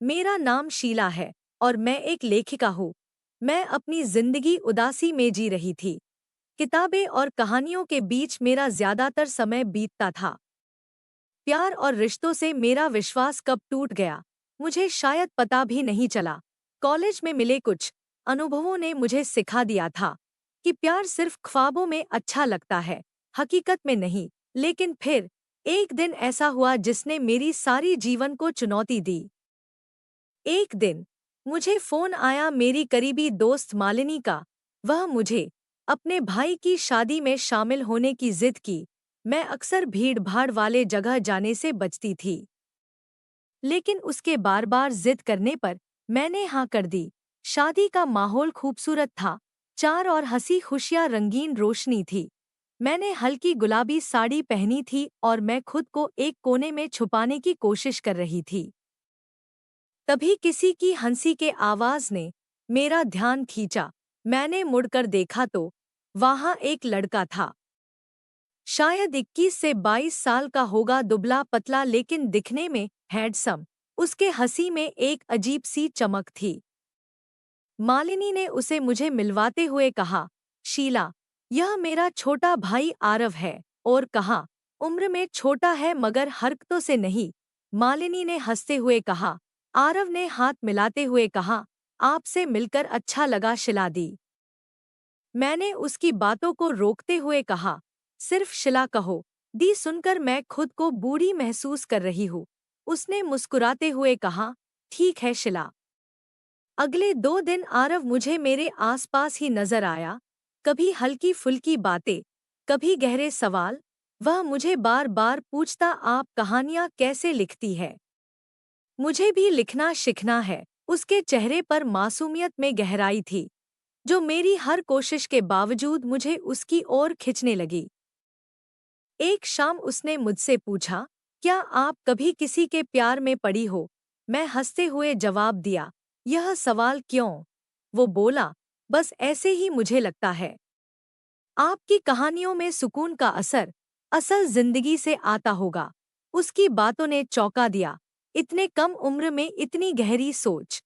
मेरा नाम शीला है और मैं एक लेखिका हूँ। मैं अपनी जिंदगी उदासी में जी रही थी। किताबें और कहानियों के बीच मेरा ज्यादातर समय बीतता था। प्यार और रिश्तों से मेरा विश्वास कब टूट गया, मुझे शायद पता भी नहीं चला। कॉलेज में मिले कुछ अनुभवों ने मुझे सिखा दिया था कि प्यार सिर्फ ख्वाबों में अच्छा लगता है, हकीकत में नहीं। लेकिन फिर एक दिन ऐसा हुआ जिसने मेरी सारी जीवन को चुनौती दी। एक दिन मुझे फोन आया मेरी करीबी दोस्त मालिनी का। वह मुझे अपने भाई की शादी में शामिल होने की जिद की। मैं अक्सर भीड़ भाड़ वाले जगह जाने से बचती थी, लेकिन उसके बार बार जिद करने पर मैंने हाँ कर दी। शादी का माहौल खूबसूरत था। चार और हंसी खुशियां रंगीन रोशनी थी। मैंने हल्की गुलाबी साड़ी पहनी थी और मैं खुद को एक कोने में छुपाने की कोशिश कर रही थी। तभी किसी की हंसी के आवाज ने मेरा ध्यान खींचा। मैंने मुड़कर देखा तो वहां एक लड़का था। शायद 21 से 22 साल का होगा, दुबला पतला लेकिन दिखने में हैंडसम। उसके हंसी में एक अजीब सी चमक थी। मालिनी ने उसे मुझे मिलवाते हुए कहा, शीला, यह मेरा छोटा भाई आरव है। और कहा, उम्र में छोटा है मगर हरकतों से नहीं। मालिनी ने हंसते हुए कहा। आरव ने हाथ मिलाते हुए कहा, आपसे मिलकर अच्छा लगा शिला दी। मैंने उसकी बातों को रोकते हुए कहा, सिर्फ शिला कहो। दी सुनकर मैं खुद को बूढ़ी महसूस कर रही हूँ। उसने मुस्कुराते हुए कहा, ठीक है शिला। अगले 2 दिन आरव मुझे मेरे आसपास ही नजर आया। कभी हल्की फुल्की बातें, कभी गहरे सवाल। वह मुझे बार बार पूछता, आप कहानियां कैसे लिखती है? मुझे भी लिखना सीखना है। उसके चेहरे पर मासूमियत में गहराई थी, जो मेरी हर कोशिश के बावजूद मुझे उसकी ओर खींचने लगी। एक शाम उसने मुझसे पूछा, क्या आप कभी किसी के प्यार में पड़ी हो? मैं हंसते हुए जवाब दिया, यह सवाल क्यों? वो बोला, बस ऐसे ही मुझे लगता है। आपकी कहानियों में सुकून का असर असल जिंदगी से आता होगा। उसकी बातों ने चौंका दिया। इतने कम उम्र में इतनी गहरी सोच।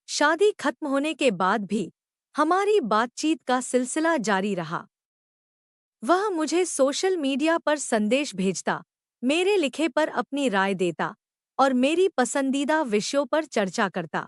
शादी खत्म होने के बाद भी हमारी बातचीत का सिलसिला जारी रहा। वह मुझे सोशल मीडिया पर संदेश भेजता, मेरे लिखे पर अपनी राय देता और मेरी पसंदीदा विषयों पर चर्चा करता।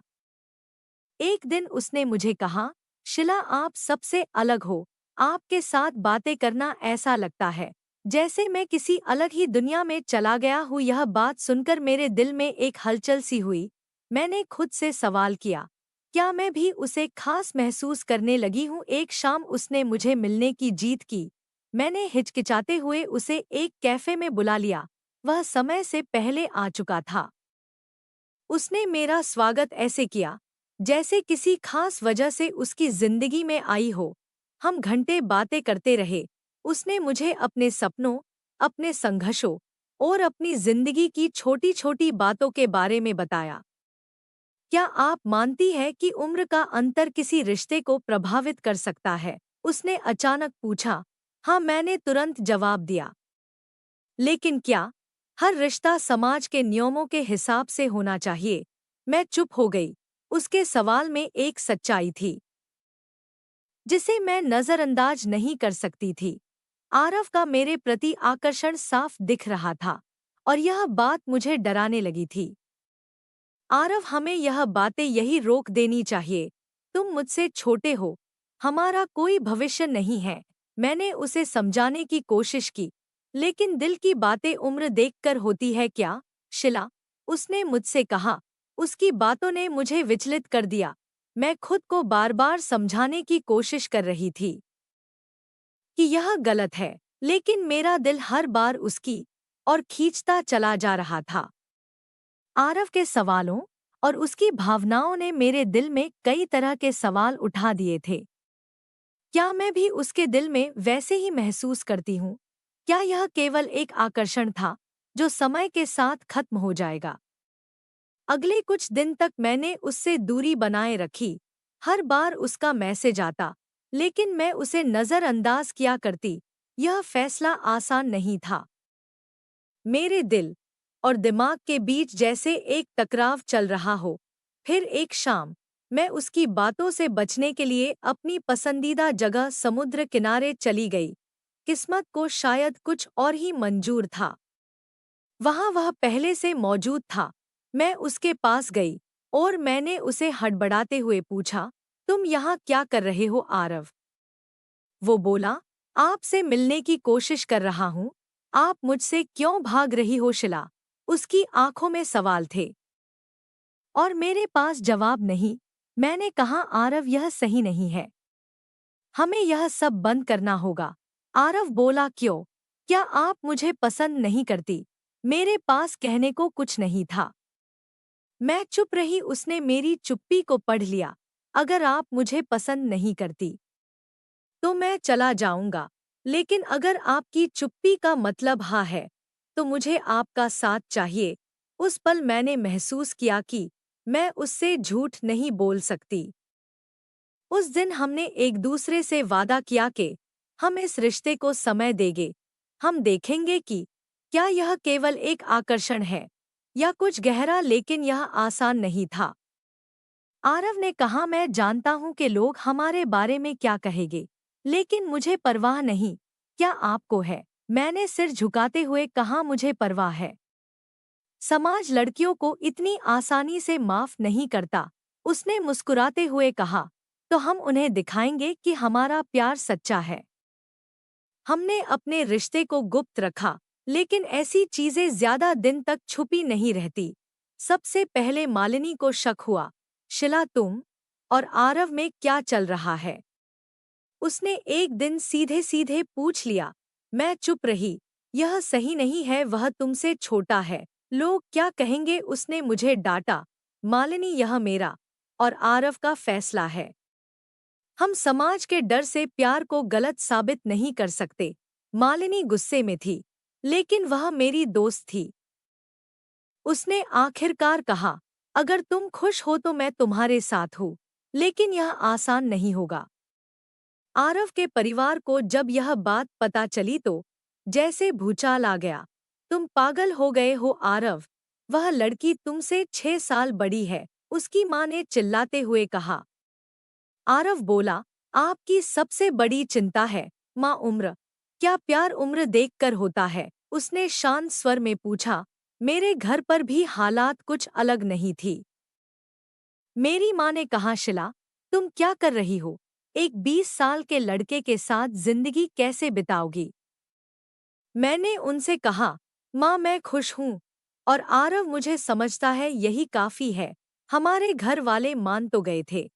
एक दिन उसने मुझे कहा, शिला, आप सबसे अलग हो। आपके साथ बातें करना ऐसा लगता है जैसे मैं किसी अलग ही दुनिया में चला गया हूँ। यह बात सुनकर मेरे दिल में एक हलचल सी हुई। मैंने खुद से सवाल किया, क्या मैं भी उसे खास महसूस करने लगी हूँ? एक शाम उसने मुझे मिलने की जीत की। मैंने हिचकिचाते हुए उसे एक कैफे में बुला लिया। वह समय से पहले आ चुका था। उसने मेरा स्वागत ऐसे किया जैसे किसी खास वजह से उसकी जिंदगी में आई हो। हम घंटे बातें करते रहे। उसने मुझे अपने सपनों, अपने संघर्षों और अपनी जिंदगी की छोटी छोटी बातों के बारे में बताया। क्या आप मानती है कि उम्र का अंतर किसी रिश्ते को प्रभावित कर सकता है? उसने अचानक पूछा। हाँ, मैंने तुरंत जवाब दिया। लेकिन क्या हर रिश्ता समाज के नियमों के हिसाब से होना चाहिए? मैं चुप हो गई। उसके सवाल में एक सच्चाई थी जिसे मैं नजरअंदाज नहीं कर सकती थी। आरव का मेरे प्रति आकर्षण साफ दिख रहा था और यह बात मुझे डराने लगी थी। आरव, हमें यह बातें यही रोक देनी चाहिए। तुम मुझसे छोटे हो, हमारा कोई भविष्य नहीं है। मैंने उसे समझाने की कोशिश की, लेकिन दिल की बातें उम्र देखकर होती है क्या? शिला, उसने मुझसे कहा। उसकी बातों ने मुझे विचलित कर दिया। मैं खुद को बार बार समझाने की कोशिश कर रही थी कि यह गलत है, लेकिन मेरा दिल हर बार उसकी और खींचता चला जा रहा था। आरव के सवालों और उसकी भावनाओं ने मेरे दिल में कई तरह के सवाल उठा दिए थे। क्या मैं भी उसके दिल में वैसे ही महसूस करती हूँ? क्या यह केवल एक आकर्षण था जो समय के साथ खत्म हो जाएगा? अगले कुछ दिन तक मैंने उससे दूरी बनाए रखी। हर बार उसका मैसेज आता, लेकिन मैं उसे नजरअंदाज किया करती। यह फैसला आसान नहीं था। मेरे दिल और दिमाग के बीच जैसे एक टकराव चल रहा हो। फिर एक शाम मैं उसकी बातों से बचने के लिए अपनी पसंदीदा जगह समुद्र किनारे चली गई। किस्मत को शायद कुछ और ही मंजूर था। वहां वह पहले से मौजूद था। मैं उसके पास गई और मैंने उसे हड़बड़ाते हुए पूछा, तुम यहाँ क्या कर रहे हो आरव? वो बोला, आपसे मिलने की कोशिश कर रहा हूँ। आप मुझसे क्यों भाग रही हो शिला? उसकी आंखों में सवाल थे और मेरे पास जवाब नहीं। मैंने कहा, आरव यह सही नहीं है। हमें यह सब बंद करना होगा। आरव बोला, क्यों? क्या आप मुझे पसंद नहीं करती? मेरे पास कहने को कुछ नहीं था। मैं चुप रही। उसने मेरी चुप्पी को पढ़ लिया। अगर आप मुझे पसंद नहीं करती तो मैं चला जाऊंगा, लेकिन अगर आपकी चुप्पी का मतलब हाँ है तो मुझे आपका साथ चाहिए। उस पल मैंने महसूस किया कि मैं उससे झूठ नहीं बोल सकती। उस दिन हमने एक दूसरे से वादा किया कि हम इस रिश्ते को समय देंगे। हम देखेंगे कि क्या यह केवल एक आकर्षण है या कुछ गहरा, लेकिन यह आसान नहीं था। आरव ने कहा, मैं जानता हूं कि लोग हमारे बारे में क्या कहेंगे, लेकिन मुझे परवाह नहीं। क्या आपको है? मैंने सिर झुकाते हुए कहा, मुझे परवाह है। समाज लड़कियों को इतनी आसानी से माफ नहीं करता। उसने मुस्कुराते हुए कहा, तो हम उन्हें दिखाएंगे कि हमारा प्यार सच्चा है। हमने अपने रिश्ते को गुप्त रखा, लेकिन ऐसी चीजें ज्यादा दिन तक छुपी नहीं रहती। सबसे पहले मालिनी को शक हुआ, शिला तुम और आरव में क्या चल रहा है? उसने एक दिन सीधे सीधे पूछ लिया। मैं चुप रही। यह सही नहीं है, वह तुमसे छोटा है। लोग क्या कहेंगे? उसने मुझे डांटा। मालिनी, यह मेरा और आरव का फैसला है। हम समाज के डर से प्यार को गलत साबित नहीं कर सकते। मालिनी गुस्से में थी, लेकिन वह मेरी दोस्त थी। उसने आखिरकार कहा, अगर तुम खुश हो तो मैं तुम्हारे साथ हूँ, लेकिन यह आसान नहीं होगा। आरव के परिवार को जब यह बात पता चली तो जैसे भूचाल आ गया। तुम पागल हो गए हो आरव, वह लड़की तुमसे 6 साल बड़ी है, उसकी माँ ने चिल्लाते हुए कहा। आरव बोला, आपकी सबसे बड़ी चिंता है माँ उम्र। क्या प्यार उम्र देखकर होता है? उसने शांत स्वर में पूछा। मेरे घर पर भी हालात कुछ अलग नहीं थी। मेरी माँ ने कहा, शिला तुम क्या कर रही हो? एक 20 साल के लड़के के साथ जिंदगी कैसे बिताओगी? मैंने उनसे कहा, माँ मैं खुश हूँ और आरव मुझे समझता है, यही काफी है। हमारे घर वाले मान तो गए थे,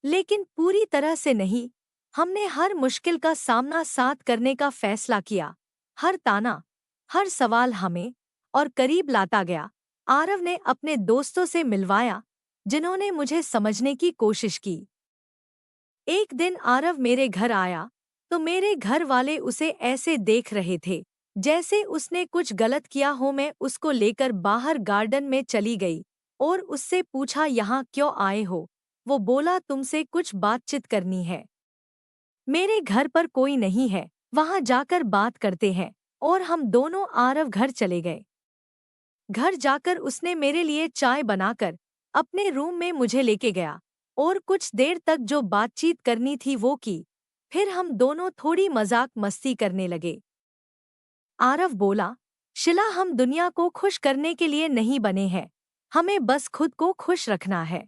लेकिन पूरी तरह से नहीं। हमने हर मुश्किल का सामना साथ करने का फैसला किया। हर ताना, हर सवाल हमें और करीब लाता गया। आरव ने अपने दोस्तों से मिलवाया, जिन्होंने मुझे समझने की कोशिश की। एक दिन आरव मेरे घर आया तो मेरे घर वाले उसे ऐसे देख रहे थे जैसे उसने कुछ गलत किया हो। मैं उसको लेकर बाहर गार्डन में चली गई और उससे पूछा, यहाँ क्यों आए हो? वो बोला, तुमसे कुछ बातचीत करनी है। मेरे घर पर कोई नहीं है, वहां जाकर बात करते हैं। और हम दोनों आरव घर चले गए। घर जाकर उसने मेरे लिए चाय बनाकर अपने रूम में मुझे लेके गया और कुछ देर तक जो बातचीत करनी थी वो की। फिर हम दोनों थोड़ी मजाक मस्ती करने लगे। आरव बोला, शिला हम दुनिया को खुश करने के लिए नहीं बने हैं, हमें बस खुद को खुश रखना है।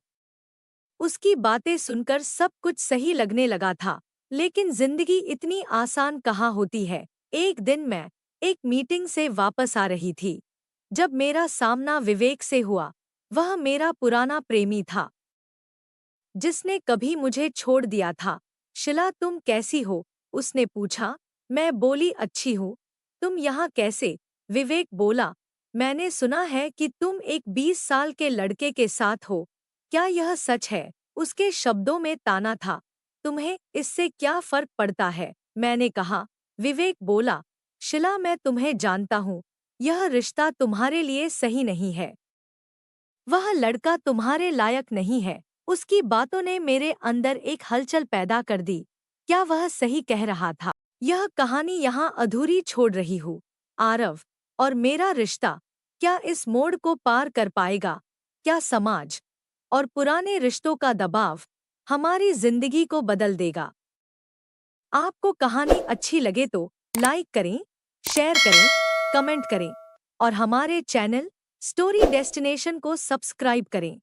उसकी बातें सुनकर सब कुछ सही लगने लगा था, लेकिन जिंदगी इतनी आसान कहाँ होती है। एक दिन मैं एक मीटिंग से वापस आ रही थी जब मेरा सामना विवेक से हुआ। वह मेरा पुराना प्रेमी था जिसने कभी मुझे छोड़ दिया था। शिला तुम कैसी हो? उसने पूछा। मैं बोली, अच्छी हूँ। तुम यहाँ कैसे? विवेक बोला, मैंने सुना है कि तुम एक 20 साल के लड़के के साथ हो। क्या यह सच है? उसके शब्दों में ताना था। तुम्हें इससे क्या फर्क पड़ता है? मैंने कहा। विवेक बोला, शिला मैं तुम्हें जानता हूँ, यह रिश्ता तुम्हारे लिए सही नहीं है। वह लड़का तुम्हारे लायक नहीं है। उसकी बातों ने मेरे अंदर एक हलचल पैदा कर दी। क्या वह सही कह रहा था? यह कहानी यहाँ अधूरी छोड़ रही हूँ। आरव और मेरा रिश्ता क्या इस मोड़ को पार कर पाएगा? क्या समाज और पुराने रिश्तों का दबाव हमारी जिंदगी को बदल देगा? आपको कहानी अच्छी लगे तो लाइक करें, शेयर करें, कमेंट करें और हमारे चैनल स्टोरी डेस्टिनेशन को सब्सक्राइब करें।